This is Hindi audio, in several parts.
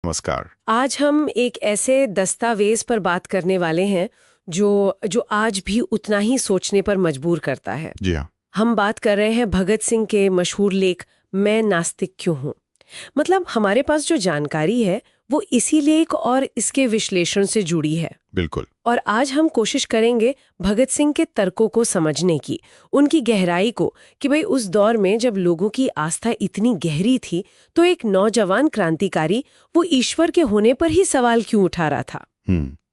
नमस्कार। आज हम एक ऐसे दस्तावेज पर बात करने वाले हैं जो जो आज भी उतना ही सोचने पर मजबूर करता है। जी हाँ। हम बात कर रहे हैं भगत सिंह के मशहूर लेख मैं नास्तिक क्यों हूँ। मतलब हमारे पास जो जानकारी है वो इसी लेख और इसके विश्लेषण से जुड़ी है। बिल्कुल। और आज हम कोशिश करेंगे भगत सिंह के तर्कों को समझने की, उनकी गहराई को, कि भाई उस दौर में जब लोगों की आस्था इतनी गहरी थी तो एक नौजवान क्रांतिकारी वो ईश्वर के होने पर ही सवाल क्यों उठा रहा था।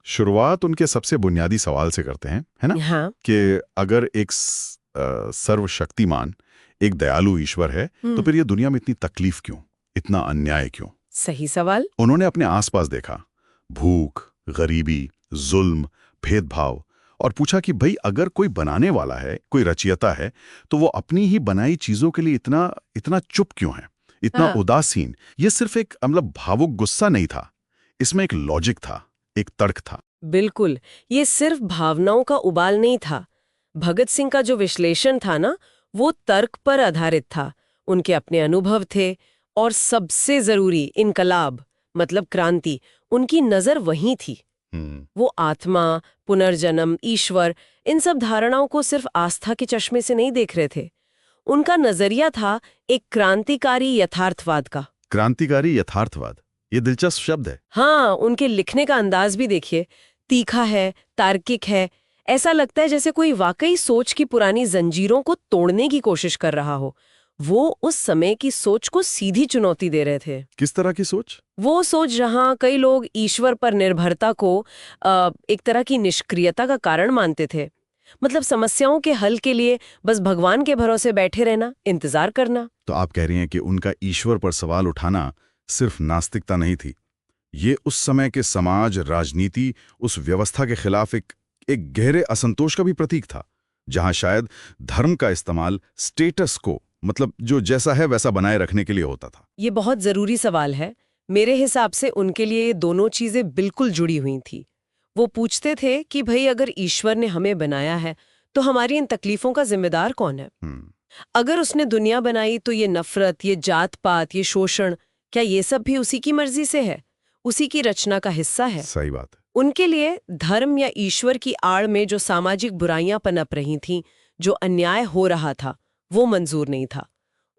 शुरुआत उनके सबसे बुनियादी सवाल से करते हैं, है ना? हाँ। कि अगर एक सर्वशक्तिमान, एक दयालु ईश्वर है तो फिर ये दुनिया में इतनी तकलीफ क्यों, इतना अन्याय क्यों? सही सवाल। उन्होंने अपने आसपास देखा, भूख, गरीबी, जुल्म, भेदभाव, और पूछा कि भाई अगर कोई बनाने वाला है, कोई रचयिता है, तो वो अपनी ही बनाई चीजों के लिए इतना इतना चुप क्यों है, इतना हाँ। उदासीन? ये सिर्फ एक भावुक गुस्सा नहीं था, इसमें एक लॉजिक था, एक तर्क था। बिल्कुल, ये सिर्फ भावनाओं का उबाल नहीं था। भगत सिंह का जो विश्लेषण था ना, वो तर्क पर आधारित था। उनके अपने अनुभव थे और सबसे जरूरी इनकलाब मतलब क्रांति, उनकी नजर वहीं थी। वो आत्मा, पुनर्जन्म, ईश्वर, इन सब धारणाओं को सिर्फ आस्था के चश्मे से नहीं देख रहे थे। उनका नजरिया था एक क्रांतिकारी यथार्थवाद का। क्रांतिकारी यथार्थवाद, ये दिलचस्प शब्द है। हाँ, उनके लिखने का अंदाज भी देखिए, तीखा है, तार्किक है। ऐसा लगता है जैसे कोई वाकई सोच की पुरानी जंजीरों को तोड़ने की कोशिश कर रहा हो। वो उस समय की सोच को सीधी चुनौती दे रहे थे। किस तरह की सोच? वो सोच जहां कई लोग ईश्वर पर निर्भरता को एक तरह की निष्क्रियता का कारण मानते थे। मतलब समस्याओं के हल के लिए बस भगवान के भरोसे बैठे रहना, इंतजार करना। तो आप कह रही हैं कि उनका ईश्वर पर सवाल उठाना सिर्फ नास्तिकता नहीं थी, ये उस समय के समाज, राजनीति, उस व्यवस्था के खिलाफ एक गहरे असंतोष का भी प्रतीक था, जहां शायद धर्म का इस्तेमाल स्टेटस को, मतलब जो जैसा है वैसा बनाए रखने के लिए होता था। ये बहुत जरूरी सवाल है। मेरे हिसाब से उनके लिए ये दोनों चीजें बिल्कुल जुड़ी हुई थी। वो पूछते थे कि भाई अगर ईश्वर ने हमें बनाया है तो हमारी इन तकलीफों का जिम्मेदार कौन है? अगर उसने दुनिया बनाई तो ये नफरत, ये जात पात, ये शोषण, क्या ये सब भी उसी की मर्जी से है, उसी की रचना का हिस्सा है? सही बात है। उनके लिए धर्म या ईश्वर की आड़ में जो सामाजिक बुराइयां पनप रही थीं, जो अन्याय हो रहा था, वो मंजूर नहीं था।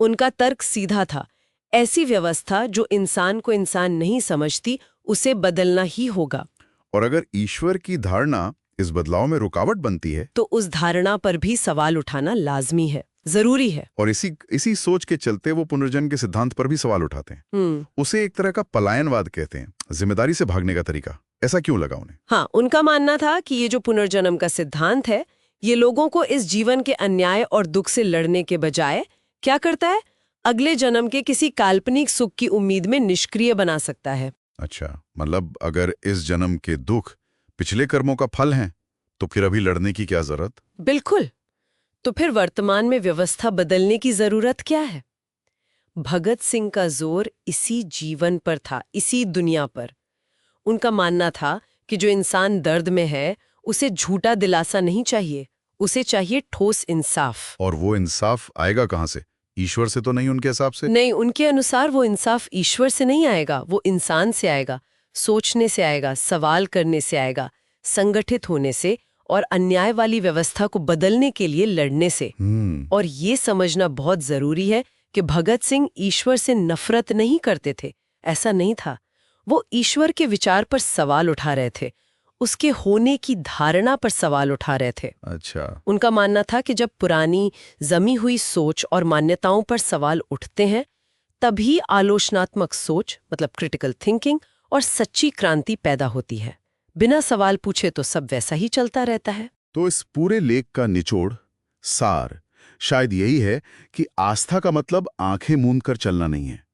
उनका तर्क सीधा था, ऐसी व्यवस्था जो इंसान को इंसान नहीं समझती, उसे बदलना ही होगा। और अगर ईश्वर की धारणा इस बदलाव में रुकावट बनती है तो उस धारणा पर भी सवाल उठाना लाजमी है, जरूरी है। और इसी सोच के चलते वो पुनर्जन्म के सिद्धांत पर भी सवाल उठाते हैं। उसे एक तरह का पलायनवाद कहते हैं, जिम्मेदारी से भागने का तरीका। ऐसा क्यों लगा उन्हें? हाँ, उनका मानना था कि ये जो पुनर्जन्म का सिद्धांत है, ये लोगों को इस जीवन के अन्याय और दुख से लड़ने के बजाय क्या करता है, अगले जन्म के किसी काल्पनिक सुख की उम्मीद में निष्क्रिय बना सकता है। अच्छा, मतलब अगर इस जन्म के दुख पिछले कर्मों का फल हैं, तो फिर अभी लड़ने की क्या जरूरत? बिल्कुल। तो फिर वर्तमान में व्यवस्था बदलने की जरूरत क्या है? भगत सिंह का जोर इसी जीवन पर था, इसी दुनिया पर। उनका मानना था कि जो इंसान दर्द में है उसे झूठा दिलासा नहीं चाहिए, उसे चाहिए ठोस इंसाफ। और वो इंसाफ आएगा कहाँ से? ईश्वर से तो नहीं उनके हिसाब से? नहीं, उनके अनुसार वो इंसाफ ईश्वर से नहीं आएगा, वो इंसान से आएगा, सोचने से आएगा, सवाल करने से आएगा, संगठित होने से और अन्याय वाली व्यवस्था को बदलने के लिए लड़ने से। और ये समझना बहुत जरूरी है कि भगत सिंह ईश्वर से नफरत नहीं करते थे, ऐसा नहीं था। वो ईश्वर के विचार पर सवाल उठा रहे थे, उसके होने की धारणा पर सवाल उठा रहे थे। अच्छा। उनका मानना था कि जब पुरानी जमी हुई सोच और मान्यताओं पर सवाल उठते हैं, तभी आलोचनात्मक सोच मतलब क्रिटिकल थिंकिंग और सच्ची क्रांति पैदा होती है। बिना सवाल पूछे तो सब वैसा ही चलता रहता है। तो इस पूरे लेख का निचोड़, सार शायद यही है कि आस्था का मतलब आंखें मूंद कर चलना नहीं है।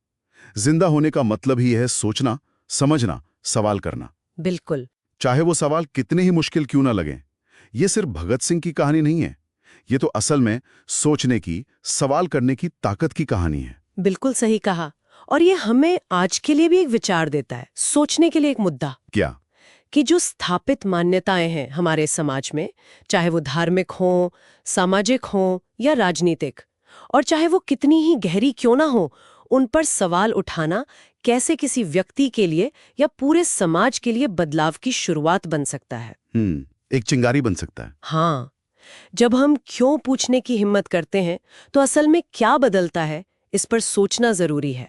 जिंदा होने का मतलब ही है सोचना, समझना, सवाल करना। बिल्कुल। चाहे वो सवाल कितने ही मुश्किल क्यों ना लगें। ये सिर्फ भगत सिंह की कहानी नहीं है, ये तो असल में सोचने की, सवाल करने की ताकत की कहानी है। बिल्कुल सही कहा। और ये हमें आज के लिए भी एक विचार देता है, सोचने के लिए एक मुद्दा। क्या? कि जो स्थापित मान्यताएं हैं हमारे समाज में, चाहे वो धार्मिक हों, सामाजिक हों या राजनीतिक, और चाहे वो कितनी ही गहरी क्यों ना हो, उन पर सवाल उठाना कैसे किसी व्यक्ति के लिए या पूरे समाज के लिए बदलाव की शुरुआत बन सकता है। एक चिंगारी बन सकता है। हाँ, जब हम क्यों पूछने की हिम्मत करते हैं तो असल में क्या बदलता है, इस पर सोचना जरूरी है।